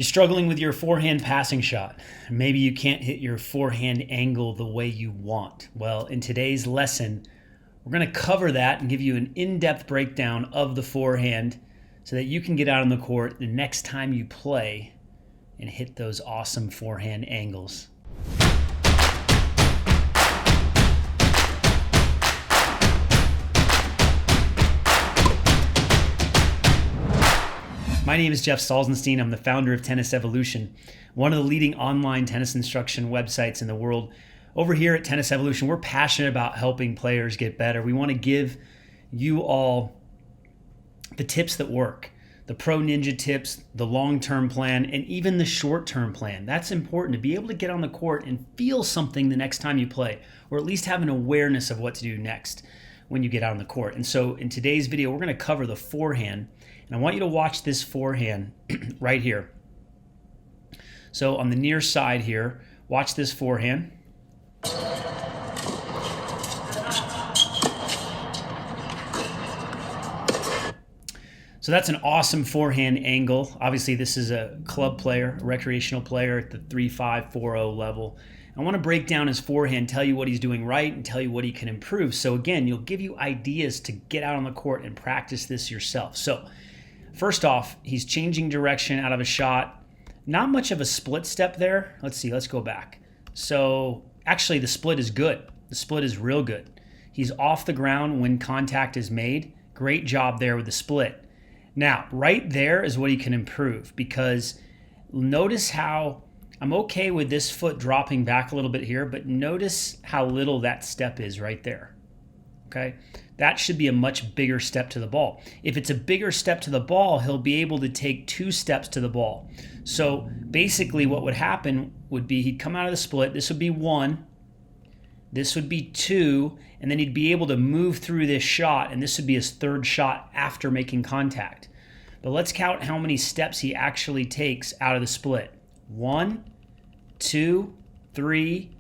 You're struggling with your forehand passing shot. Maybe you can't hit your forehand angle the way you want. Well, in today's lesson, we're going to cover that and give you an in-depth breakdown of the forehand so that you can get out on the court the next time you play and hit those awesome forehand angles. My name is Jeff Salzenstein. I'm the founder of Tennis Evolution, one of the leading online tennis instruction websites in the world. Over here at Tennis Evolution, we're passionate about helping players get better. We want to give you all the tips that work, the pro ninja tips, the long-term plan, and even the short-term plan. That's important to be able to get on the court and feel something the next time you play, or at least have an awareness of what to do next when you get out on the court. And so in today's video, we're going to cover the forehand. And I want you to watch this forehand right here. So on the near side here, watch this forehand. So that's an awesome forehand angle. Obviously, this is a club player, a recreational player at the 3-5, 4-0 level. I want to break down his forehand, tell you what he's doing right, and tell you what he can improve. So again, you'll give you ideas to get out on the court and practice this yourself. So first off, he's changing direction out of a shot. Not much of a split step there. Let's see, let's go back. So actually the split is good. The split is real good. He's off the ground when contact is made. Great job there with the split. Now, right there is what he can improve, because notice how I'm okay with this foot dropping back a little bit here, but notice how little that step is right there. Okay, that should be a much bigger step to the ball. If it's a bigger step to the ball, he'll be able to take 2 steps to the ball. So basically what would happen would be he'd come out of the split. This would be 1. This would be 2. And then he'd be able to move through this shot. And this would be his 3rd shot after making contact. But let's count how many steps he actually takes out of the split. 1, 2, 3,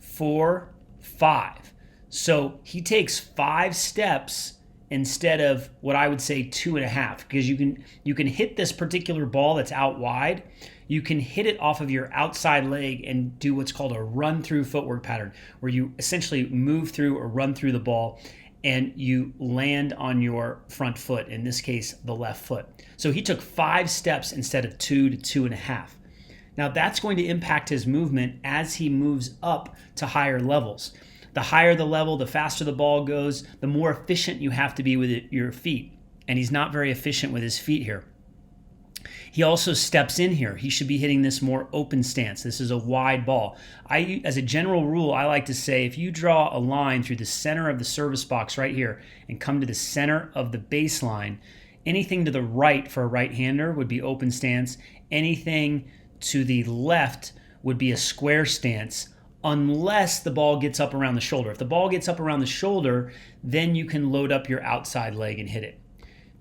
4, 5. So he takes 5 steps instead of what I would say 2.5, because you can hit this particular ball that's out wide. You can hit it off of your outside leg and do what's called a run-through footwork pattern, where you essentially move through or run through the ball and you land on your front foot, in this case, the left foot. So he took 5 steps instead of 2 to 2.5. Now that's going to impact his movement as he moves up to higher levels. The higher the level, the faster the ball goes, the more efficient you have to be with your feet. And he's not very efficient with his feet here. He also steps in here. He should be hitting this more open stance. This is a wide ball. As a general rule, I like to say if you draw a line through the center of the service box right here and come to the center of the baseline, anything to the right for a right-hander would be open stance. Anything to the left would be a square stance, unless the ball gets up around the shoulder. If the ball gets up around the shoulder, then you can load up your outside leg and hit it.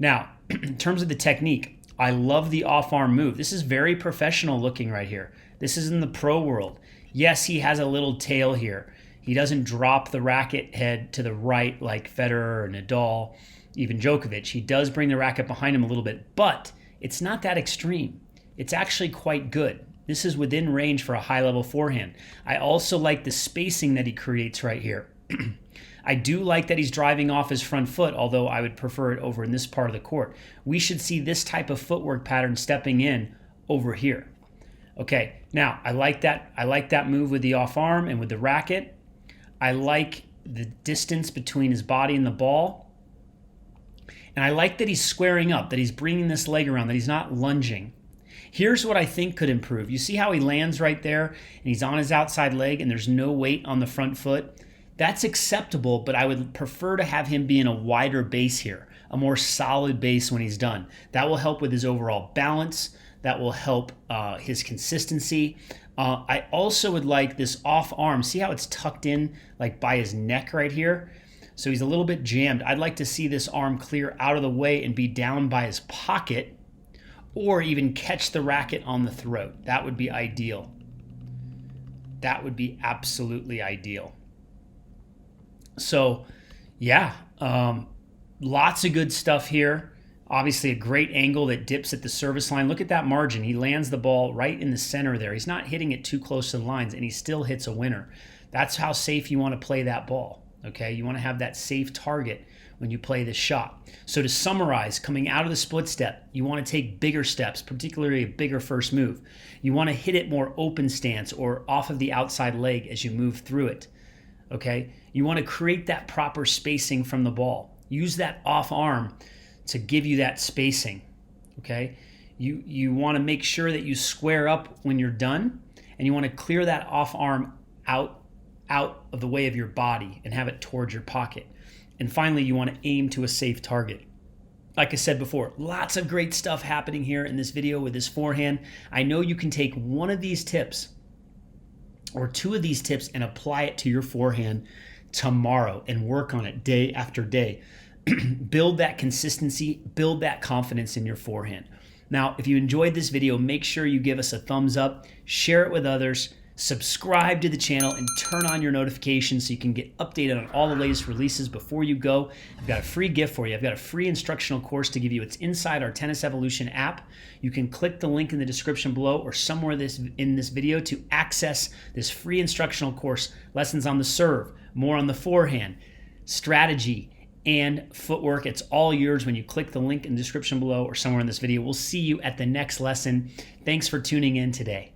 Now, in terms of the technique, I love the off-arm move. This is very professional looking right here. This is in the pro world. Yes, he has a little tail here. He doesn't drop the racket head to the right like Federer or Nadal, even Djokovic. He does bring the racket behind him a little bit, but it's not that extreme. It's actually quite good. This is within range for a high-level forehand. I also like the spacing that he creates right here. I do like that he's driving off his front foot, although I would prefer it over in this part of the court. We should see this type of footwork pattern stepping in over here. Okay, now I like that move with the off arm and with the racket. I like the distance between his body and the ball. And I like that he's squaring up, that he's bringing this leg around, that he's not lunging. Here's what I think could improve. You see how he lands right there and he's on his outside leg and there's no weight on the front foot? That's acceptable, but I would prefer to have him be in a wider base here, a more solid base when he's done. That will help with his overall balance. That will help his consistency. I also would like this off arm. See how it's tucked in like by his neck right here? So he's a little bit jammed. I'd like to see this arm clear out of the way and be down by his pocket, or even catch the racket on the throat. That would be ideal. That would be absolutely ideal. So yeah, lots of good stuff here. Obviously, a great angle that dips at the service line. Look at that margin. He lands the ball right in the center there. He's not hitting it too close to the lines, and he still hits a winner. That's how safe you want to play that ball, okay? You want to have that safe target when you play this shot. So to summarize, coming out of the split step, you want to take bigger steps, particularly a bigger first move. You want to hit it more open stance or off of the outside leg as you move through it, okay? You want to create that proper spacing from the ball. Use that off arm to give you that spacing, okay? You want to make sure that you square up when you're done, and you want to clear that off arm out of the way of your body and have it towards your pocket. And finally, you want to aim to a safe target. Like I said before, lots of great stuff happening here in this video with this forehand. I know you can take one of these tips or two of these tips and apply it to your forehand tomorrow and work on it day after day. Build that consistency, build that confidence in your forehand. Now, if you enjoyed this video, make sure you give us a thumbs up, share it with others, subscribe to the channel, and turn on your notifications so you can get updated on all the latest releases before you go. I've got a free gift for you. I've got a free instructional course to give you. It's inside our Tennis Evolution app. You can click the link in the description below or somewhere in this video to access this free instructional course. Lessons on the serve, more on the forehand, strategy, and footwork. It's all yours when you click the link in the description below or somewhere in this video. We'll see you at the next lesson. Thanks for tuning in today.